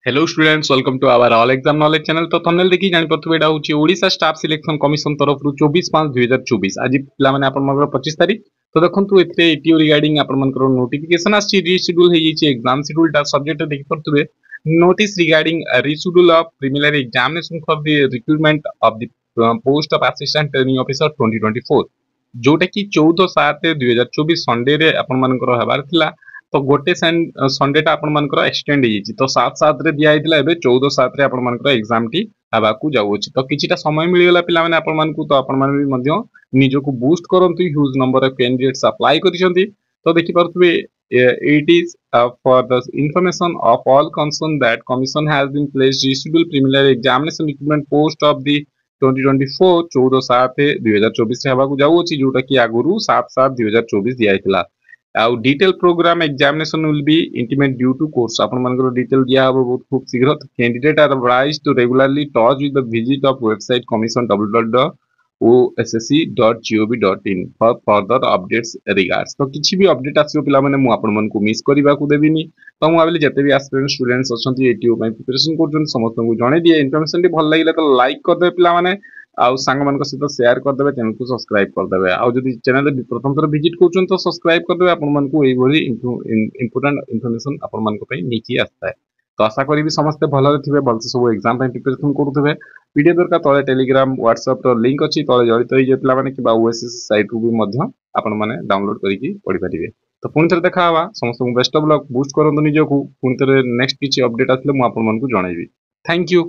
Hello students welcome to our all exam knowledge channel. तो thumbnail देखि जानि पथबे एटा होची ओडिशा स्टाफ सिलेक्शन कमिशन तरफ रु 24/5/2024 आज पिला माने आपन मगर 25 तारिख। तो देखंतु एथरे एटीओ रिगार्डिंग आपन मनकर नोटिफिकेशन आछि रीशेड्यूल हे जैछि एग्जाम शेड्यूल टा सब्जेक्ट देखि पथबे notice regarding reschedule of preliminary examination for the recruitment of the post of assistant training officer 2024 जोटा कि 14/7/2024 संडे रे आपन मनकर हेबार थिला। तो गोटे संडे टा आपण मानकर एक्सटेंड हो जाइए तो 7/7 रे दिया हैतिला एबे 14/7 रे आपण मानकर एग्जाम टी आबाकू जाउछि। तो किछिटा समय मिलिगला पिला माने आपण मानकू तो आपण माने भी मध्य निजोकू बूस्ट करंतु huge number of candidates apply करिसंती। तो देखि परथबे it is for the information of all concern that commission has been placed reschedule preliminary examination recruitment post of the 2024 14/7/2024 रे हबाकू जाउछि जोटा कि आगुरु 7/7/2024 दिया हैतिला। आउ detail programme examination will be intimate due to course आपण मानकर डिटेल दिया हबो बहुत खूब शीघ्र। Candidate are advised to regularly touch with the visit of website commission www.ossc.gov.in for further updates regards. तो किछि भी अपडेट आसीयो पिला माने मु आपण मानकू मिस करबा को देबिनी। तो मु आबली जते भी एस्पिरेंट स्टूडेंट्स अछंती एटीओ पय प्रिपरेशन करजन समस्त को जणे दिए इन्फॉर्मेशन टी भल लागिला तो लाइक कर दे पिला माने आउ सांग मान सहित शेयर करदे चैनल को सब्सक्राइब करदे आउ जदि चैनल प्रथम थर विजिट कर तो सब्सक्राइब करदे आपण मन को एई इंपोर्टेंट इन्फॉर्मेशन आपण मन को नीचे आस्ता है। तो आशा करी समस्ते भल थे भल से सब एग्जाम प्रिपरेशन करुवे वीडियो दरकार तले टेलीग्राम व्हाट्सएप लिंक अच्छी तले जड़ित हो पाने कि ओएसएस साइट रू भी आपण मैंने डाउनलोड करके पढ़ी पारे। तो पुणी थे देखा समस्त बेस्ट ऑफ लक बूस्ट करूँ निजक पुणी थे नेक्स्ट किसी अपडेट आसे मुझे जनइबी। Thank you.